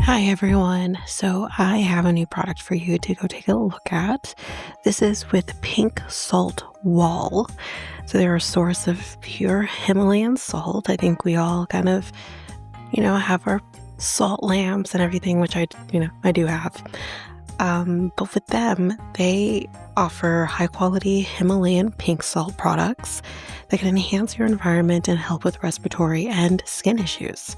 Hi everyone. So I have a new product for you to go take a look at. This is with Pink Salt Wall. So they're a source of pure Himalayan salt. I think we all kind of, have our salt lamps and everything, which I do have. But with them, they offer high quality Himalayan pink salt products that can enhance your environment and help with respiratory and skin issues.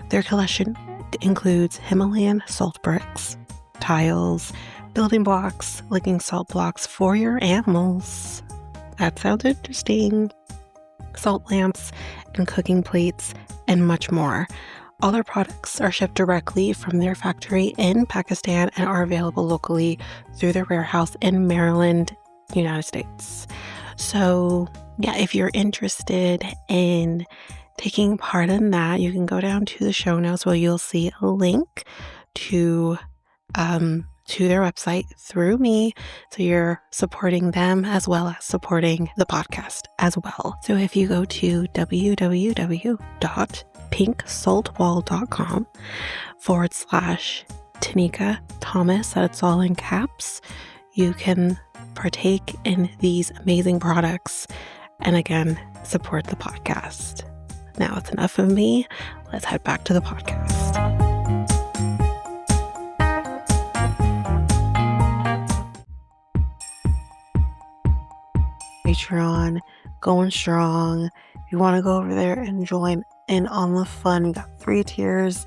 Their collection includes Himalayan salt bricks, tiles, building blocks, licking salt blocks for your animals. That sounds interesting. Salt lamps and cooking plates, and much more. All their products are shipped directly from their factory in Pakistan and are available locally through their warehouse in Maryland, United States. So, yeah, if you're interested in taking part in that, you can go down to the show notes where you'll see a link to their website through me. So you're supporting them as well as supporting the podcast as well. So if you go to www.pinksaltwall.com/Tanika Thomas, that's all in caps, you can partake in these amazing products and again, support the podcast. Now it's enough of me. Let's head back to the podcast. Patreon, going strong. If you want to go over there and join in on the fun, we got 3 tiers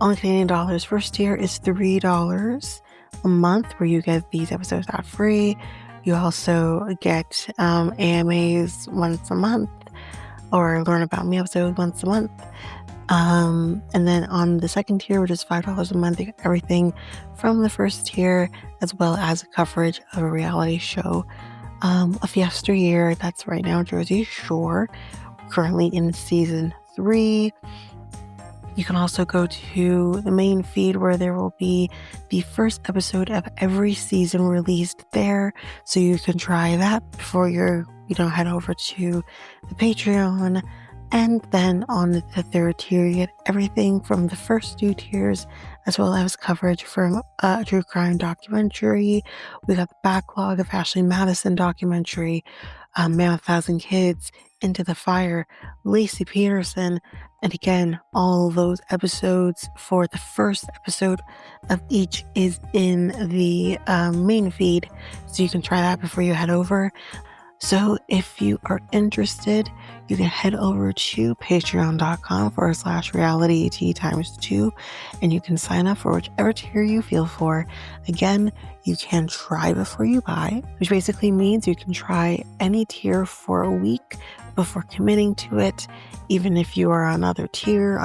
on Canadian dollars. First tier is $3 a month, where you get these episodes ad free. You also get AMAs once a month, or learn about me episode once a month. And then on the second tier, which is $5 a month, you get everything from the first tier, as well as coverage of a reality show of yesteryear. That's right now Jersey Shore, currently in season 3. You can also go to the main feed, where there will be the first episode of every season released there. So you can try that before you head over to the Patreon. And then on the third tier, you get everything from the first 2 tiers, as well as coverage from a true crime documentary. We got the backlog of Ashley Madison documentary, Man of 1,000 Kids, Into the Fire, Lacey Peterson, and again, all those episodes for the first episode of each is in the main feed, so you can try that before you head over. So if you are interested, you can head over to patreon.com/realityt ×2, and you can sign up for whichever tier you feel for. Again, you can try before you buy, which basically means you can try any tier for a week before committing to it. Even if you are on other tier,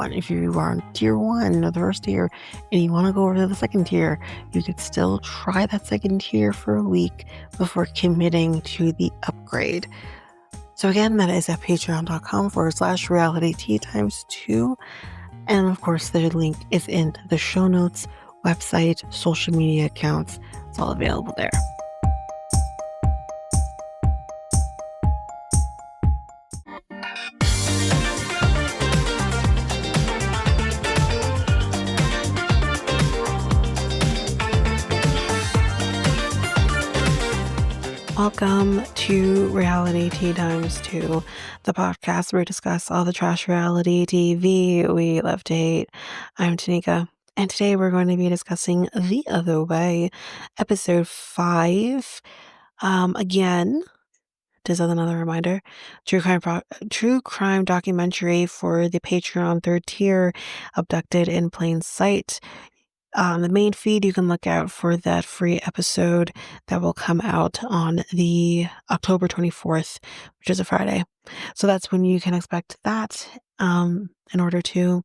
if you are on tier 1 or the first tier and you want to go over to the second tier, you could still try that second tier for a week before committing to the upgrade. So again, that is at patreon.com/realityt ×2. And of course, the link is in the show notes, website, social media accounts. It's all available there. Welcome to Reality Tea ×2, the podcast where we discuss all the trash reality TV we love to hate. I'm Tanika, and today we're going to be discussing The Other Way, episode 5. Again, just as another reminder, true crime documentary for the Patreon 3rd tier, Abducted in Plain Sight. On the main feed, you can look out for that free episode that will come out on the October 24th, which is a Friday. So that's when you can expect that in order to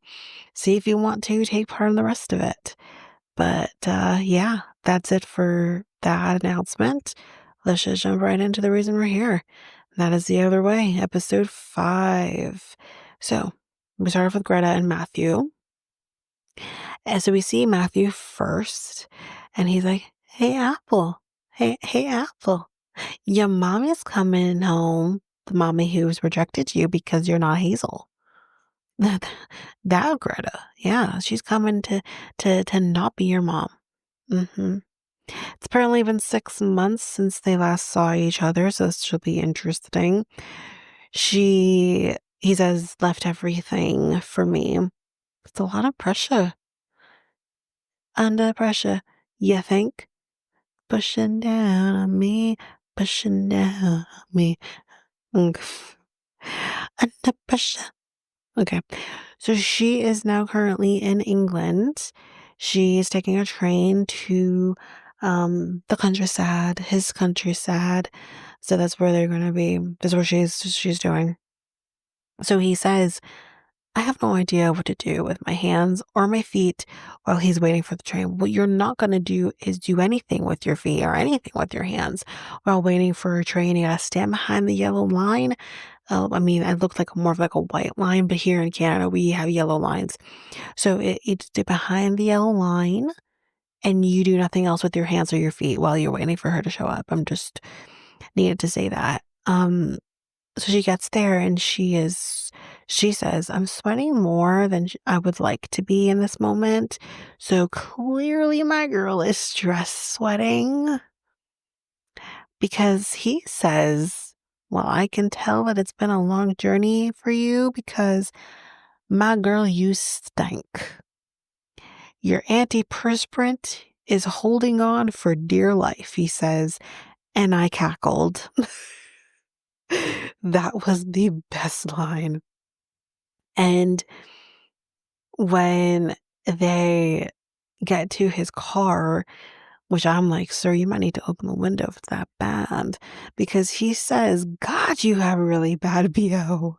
see if you want to take part in the rest of it. But yeah, that's it for that announcement. Let's just jump right into the reason we're here. That is The Other Way, episode 5. So we start off with Greta and Matthew. And so we see Matthew first, and he's like, "Hey, Apple. Hey, Apple. Your mommy's coming home. The mommy who's rejected you because you're not Hazel." That that Greta. Yeah, she's coming to not be your mom. Mhm. It's apparently been 6 months since they last saw each other, so this should be interesting. He says, left everything for me. It's a lot of pressure. Under pressure. You think? Pushing down on me, pushing down on me. Mm. Under pressure. Okay. So she is now currently in England. She is taking a train to the countryside, his countryside. So that's where they're gonna be. That's what she's doing. So he says, I have no idea what to do with my hands or my feet while he's waiting for the train. What you're not going to do is do anything with your feet or anything with your hands while waiting for a train. You got to stand behind the yellow line. I mean, it looked like more of like a white line, but here in Canada, we have yellow lines. So it's behind the yellow line and you do nothing else with your hands or your feet while you're waiting for her to show up. I'm just needed to say that. So she gets there and she says, I'm sweating more than I would like to be in this moment. So clearly my girl is stress sweating because he says, well, I can tell that it's been a long journey for you because my girl, you stink. Your antiperspirant is holding on for dear life, he says. And I cackled. That was the best line. And when they get to his car, which I'm like, sir, you might need to open the window if it's that bad. Because he says, God, you have a really bad BO.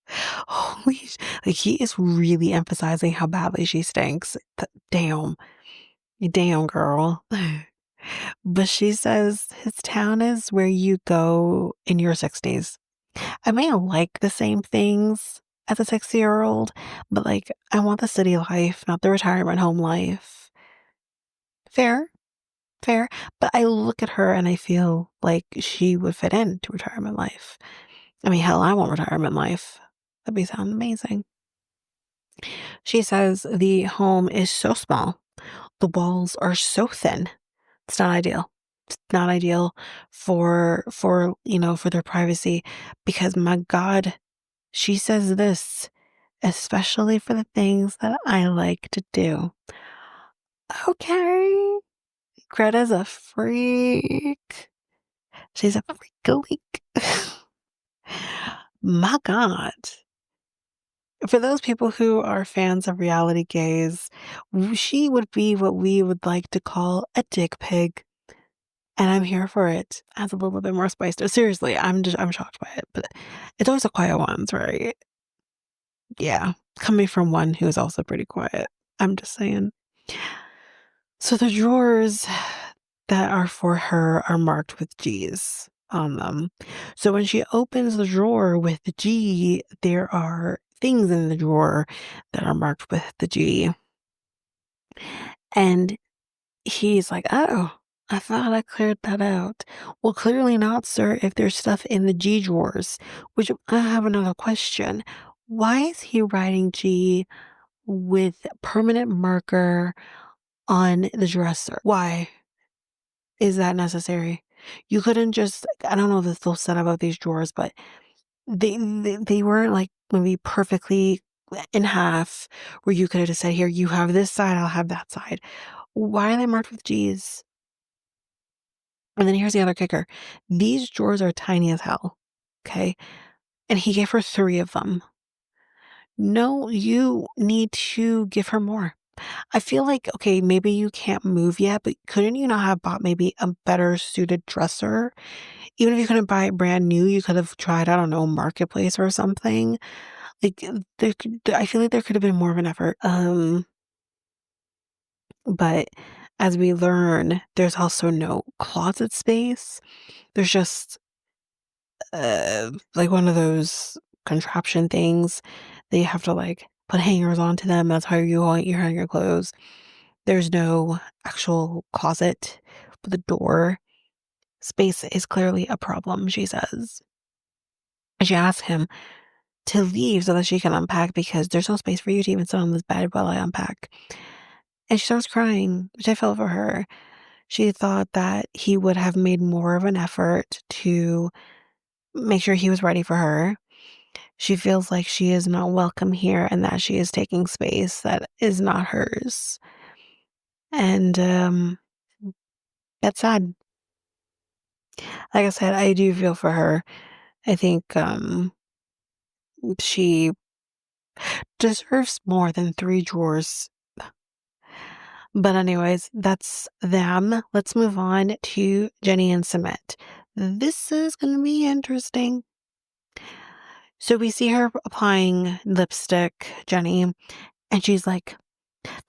Holy like he is really emphasizing how badly she stinks. Damn. Damn girl. But she says his town is where you go in your 60s. I may like the same things as a 60-year-old, but like I want the city life, not the retirement home life. Fair, fair. But I look at her and I feel like she would fit into retirement life. I mean, hell, I want retirement life. That'd be sound amazing. She says the home is so small, the walls are so thin. It's not ideal. It's not ideal for their privacy because my God, she says this, especially for the things that I like to do. Okay. Greta's a freak. She's a freak. My God. For those people who are fans of reality gays, she would be what we would like to call a dick pig. And I'm here for it. Adds a little bit more spice to it. Seriously, I'm shocked by it. But it's always the quiet ones, right? Yeah. Coming from one who is also pretty quiet. I'm just saying. So the drawers that are for her are marked with G's on them. So when she opens the drawer with the G, there are things in the drawer that are marked with the G. And he's like, oh, I thought I cleared that out. Well, clearly not, sir, if there's stuff in the G drawers, which I have another question. Why is he writing G with permanent marker on the dresser? Why is that necessary? You couldn't just, I don't know the full setup of these drawers, but they weren't like maybe perfectly in half where you could have just said, here, you have this side, I'll have that side. Why are they marked with G's? And then here's the other kicker. These drawers are tiny as hell. Okay. And he gave her 3 of them. No, you need to give her more. I feel like, okay, maybe you can't move yet, but couldn't you not have bought maybe a better suited dresser? Even if you couldn't buy it brand new, you could have tried, I don't know, Marketplace or something. Like I feel like there could have been more of an effort. But as we learn, there's also no closet space. There's just like one of those contraption things that you have to like put hangers onto them. That's how you hang your clothes. There's no actual closet, but the door space is clearly a problem, she says. And she asks him, to leave so that she can unpack because there's no space for you to even sit on this bed while I unpack. And she starts crying, which I felt for her. She thought that he would have made more of an effort to make sure he was ready for her. She feels like she is not welcome here and that she is taking space that is not hers. And that's sad. Like I said, I do feel for her. I think she deserves more than three drawers. But anyways, that's them. Let's move on to Jenny and Sumit. This is going to be interesting. So we see her applying lipstick, Jenny, and she's like,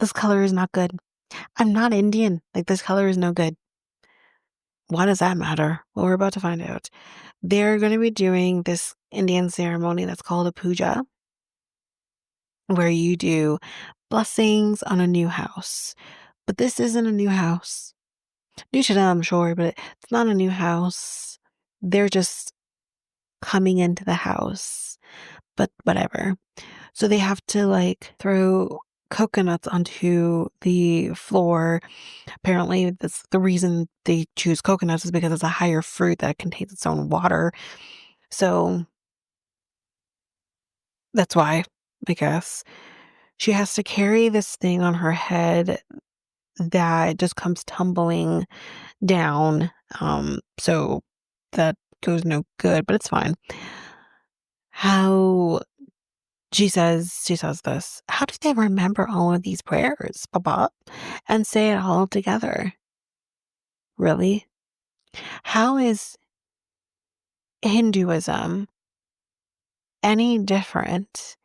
this color is not good. I'm not Indian. Like, this color is no good. Why does that matter? Well, we're about to find out. They're going to be doing this Indian ceremony that's called a puja, where you do blessings on a new house. But this isn't a new house. New to them, I'm sure, but it's not a new house. They're just coming into the house. But whatever. So they have to like throw coconuts onto the floor. Apparently, that's the reason they choose coconuts is because it's a higher fruit that contains its own water. So that's why, I guess. She has to carry this thing on her head that just comes tumbling down. So that goes no good, but it's fine. How she says this, how do they remember all of these prayers, Papa? And say it all together? Really? How is Hinduism any different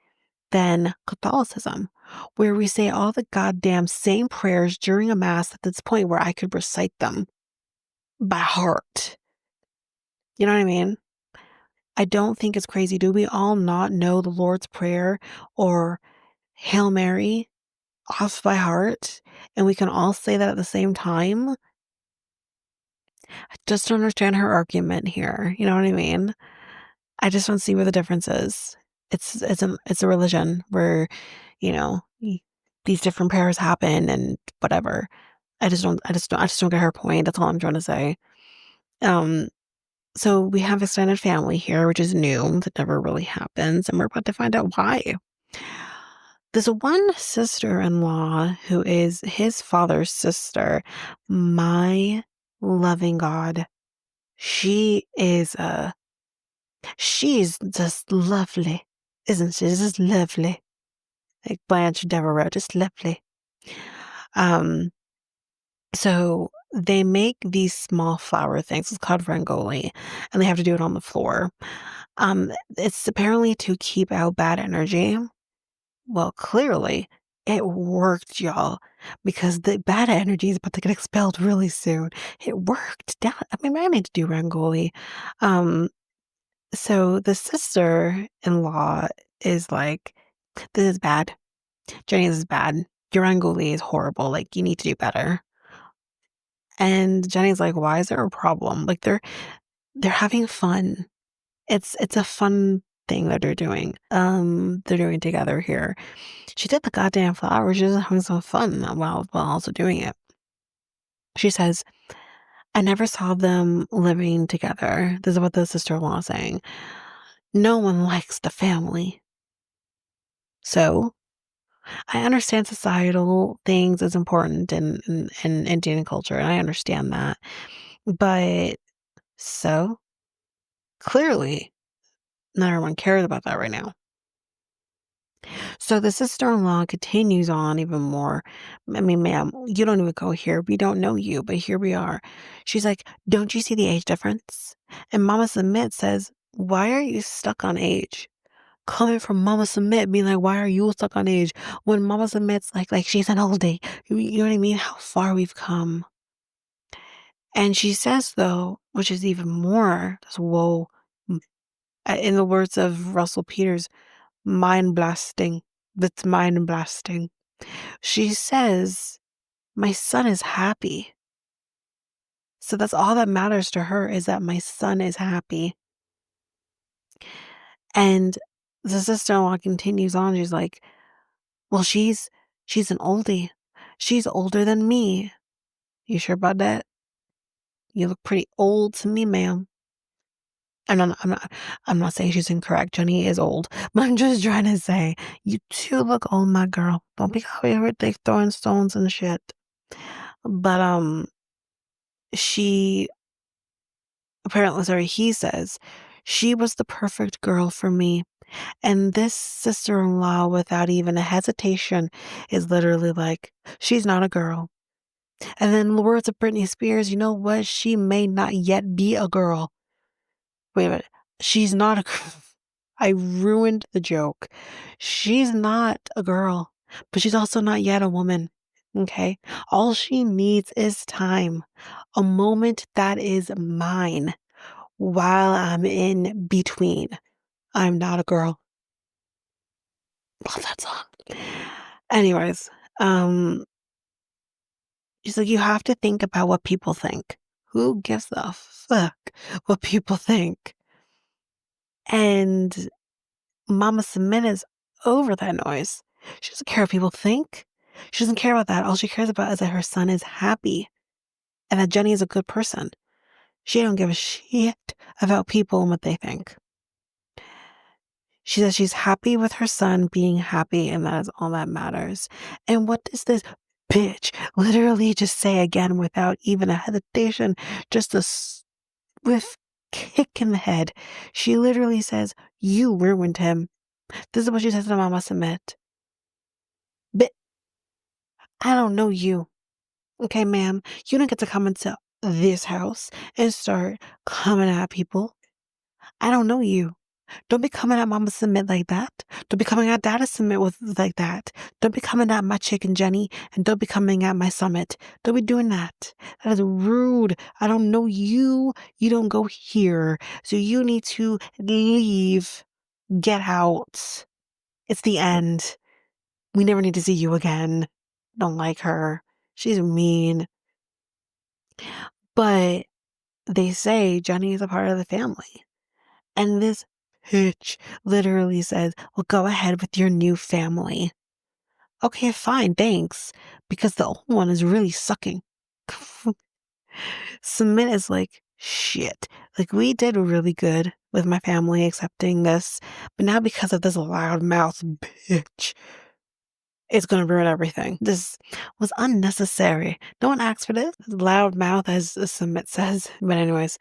than Catholicism, where we say all the goddamn same prayers during a mass at this point where I could recite them by heart? You know what I mean? I don't think it's crazy. Do we all not know the Lord's Prayer or Hail Mary off by heart? And we can all say that at the same time? I just don't understand her argument here. You know what I mean? I just don't see where the difference is. It's a religion where, you know, these different prayers happen and whatever. I just don't get her point. That's all I'm trying to say. Um, so we have extended family here, which is new. That never really happens, and we're about to find out why. There's one sister-in-law who is his father's sister. My loving God. She is she's just lovely, isn't she? Just lovely. Like Blanche Devereaux, just lovely. Um, so they make these small flower things. It's called rangoli, and they have to do it on the floor. It's apparently to keep out bad energy. Well, clearly it worked, y'all, because the bad energy is about to get expelled really soon. It worked. I mean, I need to do rangoli. Um, so the sister-in-law is like, this is bad. Jenny, this is bad. Your rangoli is horrible. Like, you need to do better. And Jenny's like, why is there a problem? Like, they're having fun. It's a fun thing that they're doing together here. She did the goddamn flowers. She's having some fun while also doing it. She says, I never saw them living together. This is what the sister-in-law is saying. No one likes the family. So I understand societal things is important in Indian culture, and I understand that. But so clearly, not everyone cares about that right now. So the sister-in-law continues on even more. I mean, ma'am, you don't even go here. We don't know you, but here we are. She's like, don't you see the age difference? And Mama Submit says, why are you stuck on age? Coming from Mama Submit, being like, why are you stuck on age? When Mama Submit's like she's an oldie. You know what I mean? How far we've come. And she says, though, which is even more, just whoa, in the words of Russell Peters, mind blasting. That's mind blasting. She says, my son is happy. So that's all that matters to her, is that my son is happy. And The sister-in-law continues on, she's like, "Well, she's an oldie. She's older than me." "You sure about that? You look pretty old to me, ma'am." I'm not saying she's incorrect, Johny is old, but I'm just trying to say, you too look old, my girl. Don't be out here with they throwing stones and shit. But, she apparently sorry, he says, "She was the perfect girl for me." And this sister-in-law, without even a hesitation, is literally like, "She's not a girl." And then the words of Britney Spears, you know what? She may not yet be a girl. Wait a minute. She's not a girl. I ruined the joke. She's not a girl, but she's also not yet a woman. Okay? All she needs is time. A moment that is mine while I'm in between. I'm not a girl. Love that song. Anyways, um, she's like, you have to think about what people think. Who gives a fuck what people think? And Mama Sumit is over that noise. She doesn't care what people think. She doesn't care about that. All she cares about is that her son is happy and that Jenny is a good person. She don't give a shit about people and what they think. She says she's happy with her son being happy, and that is all that matters. And what does this bitch literally just say again without even a hesitation? Just a swift kick in the head. She literally says, "You ruined him." This is what she says to Mama Sumit. But I don't know you. Okay, ma'am. You don't get to come into this house and start coming at people. I don't know you. Don't be coming at Mama Submit like that. Don't be coming at Dada Submit with like that. Don't be coming at my chicken Jenny, and don't be coming at my Summit. Don't be doing that. That is rude. I don't know you. You don't go here. So you need to leave. Get out. It's the end. We never need to see you again. Don't like her. She's mean. But they say Jenny is a part of the family. And this bitch literally says, well, go ahead with your new family. Okay, fine, thanks. Because the old one is really sucking. Submit is like, shit. Like, we did really good with my family accepting this. But now because of this loudmouth bitch, it's going to ruin everything. This was unnecessary. No one asked for this. Loudmouth, as Submit says. But anyways,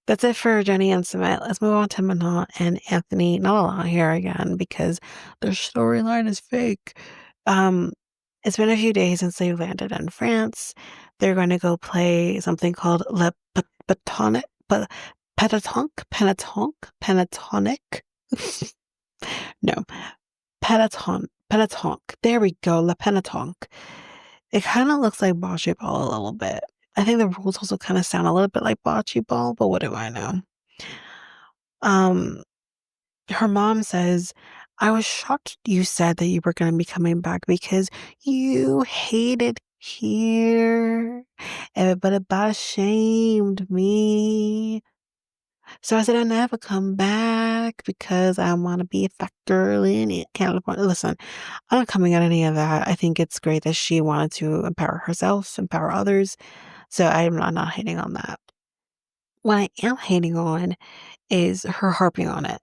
that's it for Jenny and Sumit. Let's move on to Manon and Anthony. Not a lot here again because their storyline is fake. It's been a few days since they landed in France. They're going to go play something called Le Pétonique, Pentatonic. No, Pentatonic. There we go, Le Pentatonic. It kind of looks like bocce ball a little bit. I think the rules also kind of sound a little bit like bocce ball, but what do I know? Um, her mom says, I was shocked you said that you were going to be coming back because you hated here. Everybody about shamed me. So I said, I never come back because I want to be a fat girl in it. California. Listen, I'm not coming at any of that. I think it's great that she wanted to empower herself, empower others. So I'm not hating on that. What I am hating on is her harping on it.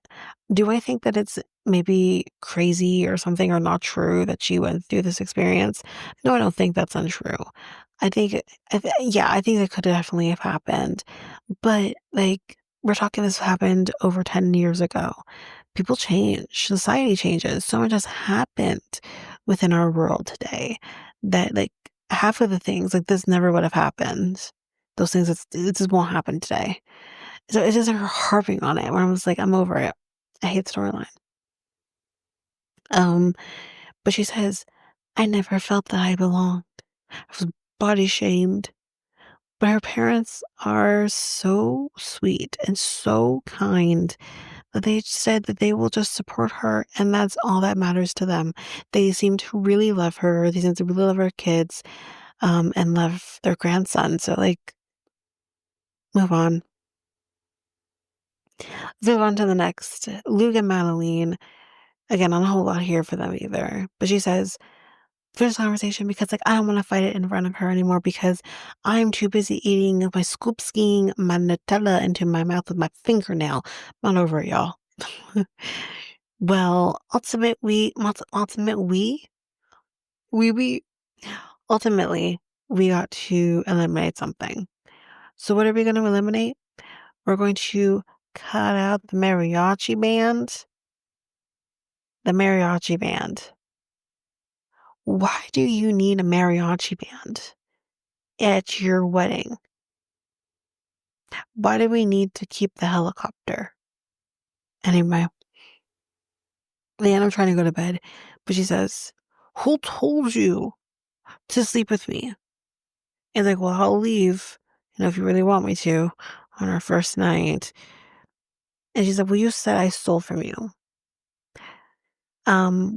Do I think that it's maybe crazy or something or not true that she went through this experience? No, I don't think that's untrue. I think, yeah, I think that could definitely have happened. But like, we're talking this happened over 10 years ago. People change, society changes. So much has happened within our world today that like half of the things like this never would have happened. Those things, it just won't happen today. So it's just her harping on it where I was like, I'm over it. I hate the storyline. Um, but she says, I never felt that I belonged. I was body shamed. But her parents are so sweet and so kind that they said that they will just support her and that's all that matters to them. They seem to really love her. They seem to really love her kids, and love their grandson. So like move on. Let's move on to the next. Luke and Madeleine. Again, not a whole lot here for them either. But she says, finish the conversation because, like, I don't want to fight it in front of her anymore because I'm too busy eating my scoop skiing my Nutella into my mouth with my fingernail. Not over it, y'all. Well, we ultimately we got to eliminate something. So what are we going to eliminate? We're going to cut out the mariachi band. The mariachi band. Why do you need a mariachi band at your wedding? Why do we need to keep the helicopter? Anyway, then I'm trying to go to bed, but she says, who told you to sleep with me? And like, well, I'll leave, if you really want me to on our first night. And she's like, well, you said I stole from you.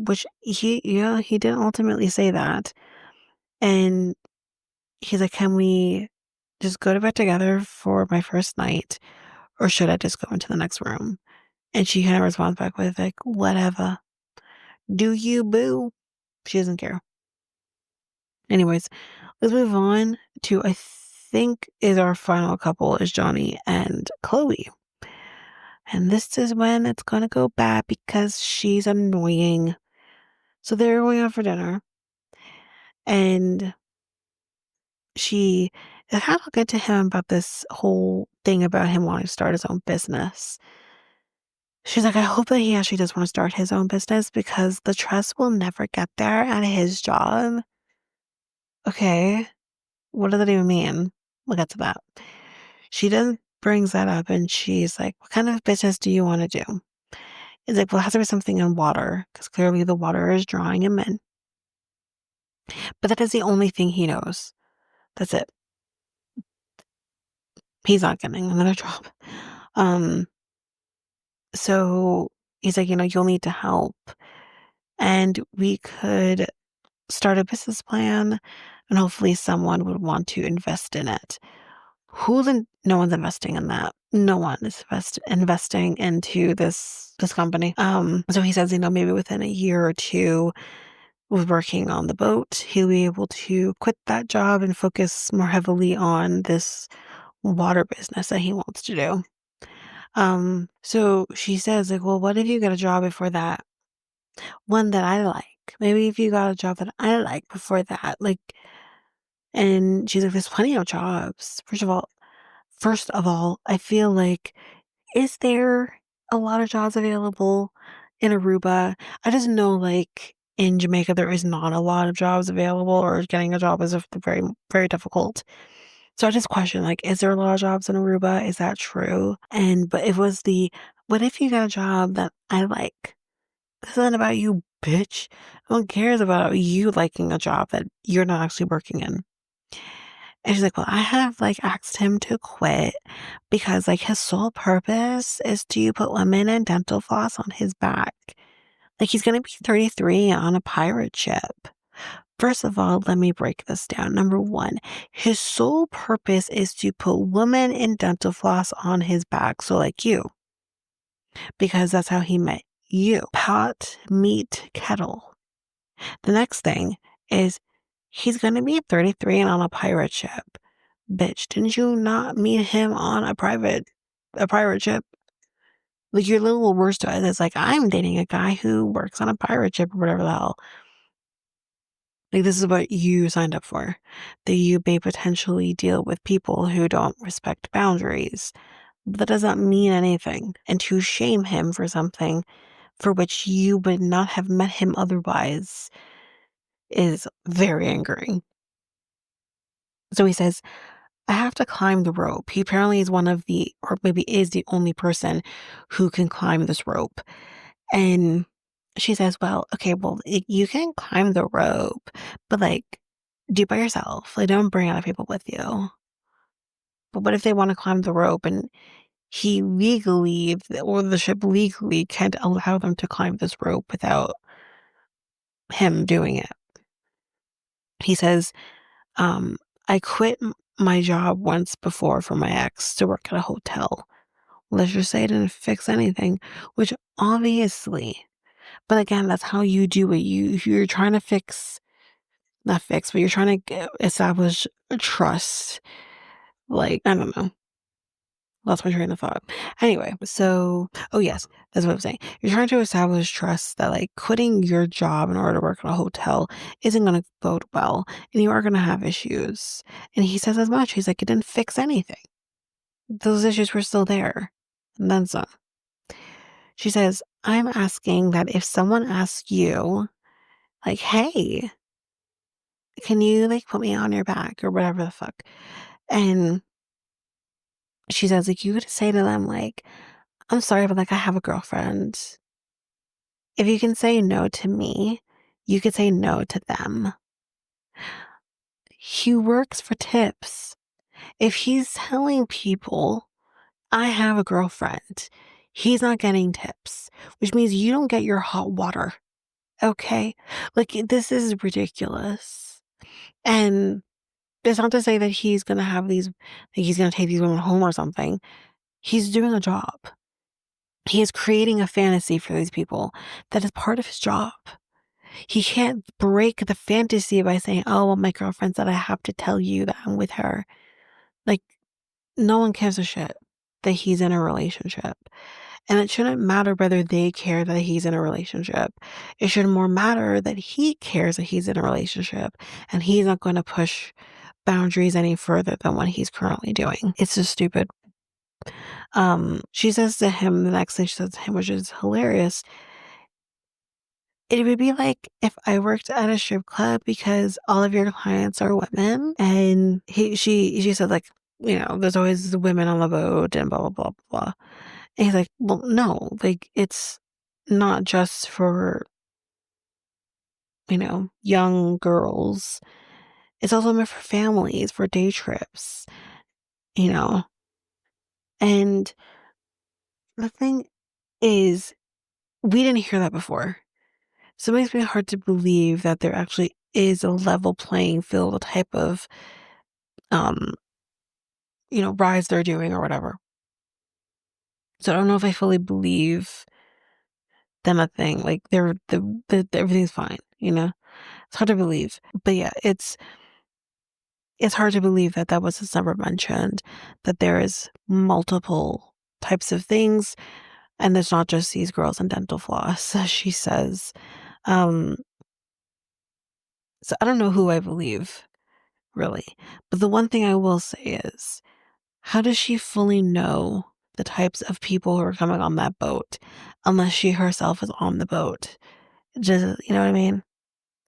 Which he didn't ultimately say that. And he's like, can we just go to bed together for my first night? Or should I just go into the next room? And she kind of responds back with like, whatever. Do you, boo? She doesn't care. Anyways, let's move on to, I think is our final couple is Johny and Chloe. And this is when it's going to go bad because she's annoying. So they're going out for dinner. And she is kind of talking to him about this whole thing about him wanting to start his own business. She's like, I hope that he actually does want to start his own business because the trust will never get there at his job. Okay. What does that even mean? We'll get to that. She then brings that up and she's like, what kind of business do you want to do? It's like, well, it has to be something in water because clearly the water is drawing him in. But that is the only thing he knows. That's it. He's not getting another job. So he's like, you'll need to help. And we could start a business plan and hopefully someone would want to invest in it. No one's investing in that. No one is investing into this company. So he says, maybe within a year or two with working on the boat, he'll be able to quit that job and focus more heavily on this water business that he wants to do. So she says, like, well, what if you get a job before that? One that I like. Maybe if you got a job that I like before that, like, and she's like, there's plenty of jobs. First of all, I feel like, is there a lot of jobs available in Aruba? I just know, like, in Jamaica, there is not a lot of jobs available, or getting a job is very, very difficult. So I just question, like, is there a lot of jobs in Aruba? Is that true? But what if you got a job that I like? This isn't about you, bitch. No one cares about you liking a job that you're not actually working in. And she's like, well, I have like asked him to quit because like his sole purpose is to put women in dental floss on his back. Like he's going to be 33 on a pirate ship. First of all, let me break this down. Number one, his sole purpose is to put women in dental floss on his back. So like you, because that's how he met you. Pot, meat, kettle. The next thing is he's going to be 33 and on a pirate ship. Bitch, didn't you not meet him on a pirate ship? Like, your little worst to it is like, I'm dating a guy who works on a pirate ship or whatever the hell. Like, this is what you signed up for. That you may potentially deal with people who don't respect boundaries. But that does not mean anything. And to shame him for something for which you would not have met him otherwise is very angering. So he says, I have to climb the rope. He apparently is or maybe is the only person who can climb this rope. And she says, well, okay, well, you can climb the rope, but like, do it by yourself. Like, don't bring other people with you. But what if they want to climb the rope and he legally, or the ship legally can't allow them to climb this rope without him doing it? He says, I quit my job once before for my ex to work at a hotel. Let's just say it didn't fix anything, which obviously, But again, that's how you do it. You're trying to not fix, but you're trying to establish trust. Like, I don't know. Lost my train of thought. Anyway, so, oh yes, that's what I'm saying. You're trying to establish trust that like quitting your job in order to work in a hotel isn't going to bode well, and you are going to have issues. And he says as much. He's like, it didn't fix anything. Those issues were still there. And then some. She says, I'm asking that if someone asks you, like, hey, can you like put me on your back or whatever the fuck? And she says, like, you could say to them, like, I'm sorry, but like, I have a girlfriend. If you can say no to me, you could say no to them. He works for tips. If he's telling people, I have a girlfriend, he's not getting tips, which means you don't get your hot water. Okay? Like, this is ridiculous. And it's not to say that he's going to have these, like, he's going to take these women home or something. He's doing a job. He is creating a fantasy for these people that is part of his job. He can't break the fantasy by saying, oh, well, my girlfriend said I have to tell you that I'm with her. Like, no one gives a shit that he's in a relationship. And it shouldn't matter whether they care that he's in a relationship. It should more matter that he cares that he's in a relationship and he's not going to push boundaries any further than what he's currently doing. It's just stupid. She says to him, the next thing she says to him, which is hilarious, it would be like if I worked at a strip club because all of your clients are women, and she said, like, there's always women on the boat and blah blah blah blah. And he's like, well, no, like it's not just for young girls. It's also meant for families, for day trips, you know. And the thing is, we didn't hear that before. So it makes me hard to believe that there actually is a level playing field, a type of, um, rides they're doing or whatever. So I don't know if I fully believe them a thing. Like everything's fine, It's hard to believe. But yeah, it's hard to believe that that was just never mentioned, that there is multiple types of things, and there's not just these girls in dental floss, as she says. Um, so I don't know who I believe, really. But the one thing I will say is, how does she fully know the types of people who are coming on that boat unless she herself is on the boat? Just, you know what I mean?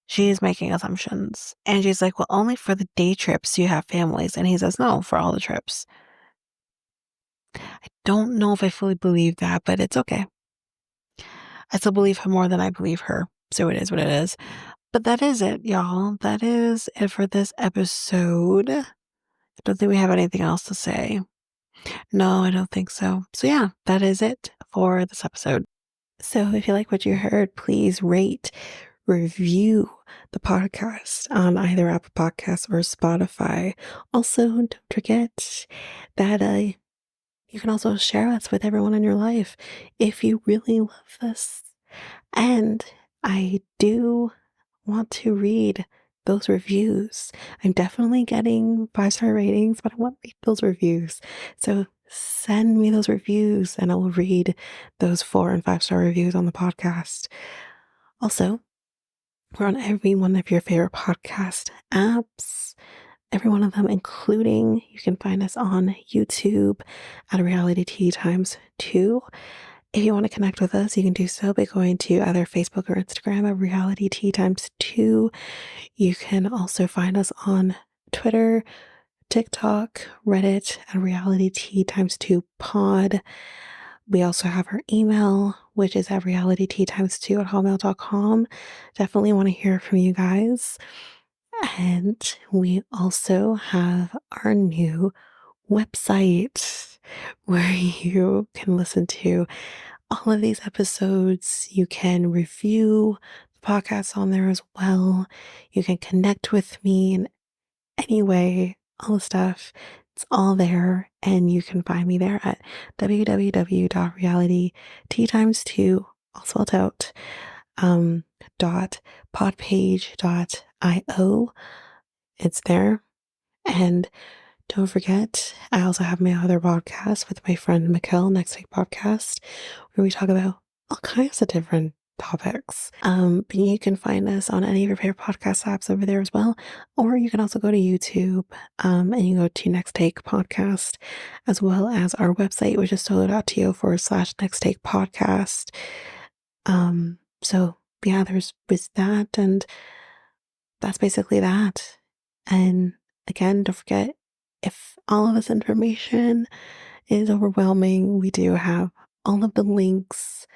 She's making assumptions. And she's like, well, only for the day trips do you have families. And he says, no, for all the trips. I don't know if I fully believe that, but it's okay. I still believe him more than I believe her. So it is what it is. But that is it, y'all. That is it for this episode. I don't think we have anything else to say. No, I don't think so. So yeah, that is it for this episode. So if you like what you heard, please rate, review the podcast on either Apple Podcasts or Spotify. Also, don't forget that you can also share us with everyone in your life if you really love this. And I do want to read those reviews. I'm definitely getting 5-star ratings, but I want to read those reviews. So send me those reviews and I will read those 4 and 5-star reviews on the podcast. Also, we're on every one of your favorite podcast apps. Every one of them, including you can find us on YouTube at Reality Tea Times 2. If you want to connect with us, you can do so by going to either Facebook or Instagram at Reality Tea Times 2. You can also find us on Twitter, TikTok, Reddit at Reality Tea Times 2 Pod. We also have our email, which is at realityteatimes2 at hotmail.com. Definitely want to hear from you guys. And we also have our new website where you can listen to all of these episodes. You can review the podcast on there as well. You can connect with me in any way, all the stuff. It's all there. And you can find me there at www.realityteatimes2, all spelled out, dot podpage.io. It's there. And don't forget, I also have my other podcast with my friend Mikkel, Next Take Podcast, where we talk about all kinds of different topics. But you can find us on any of your favorite podcast apps over there as well. Or you can also go to YouTube and you go to Next Take Podcast, as well as our website, which is solo.to/Next Take Podcast. So yeah, there's that, and that's basically that. And again, don't forget, if all of this information is overwhelming, we do have all of the links,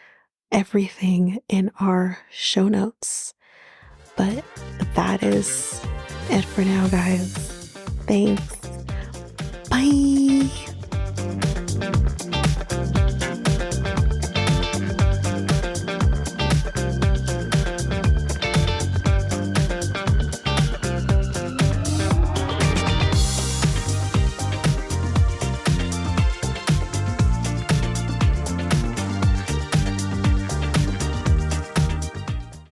everything in our show notes. But that is it for now, guys. Thanks. Bye.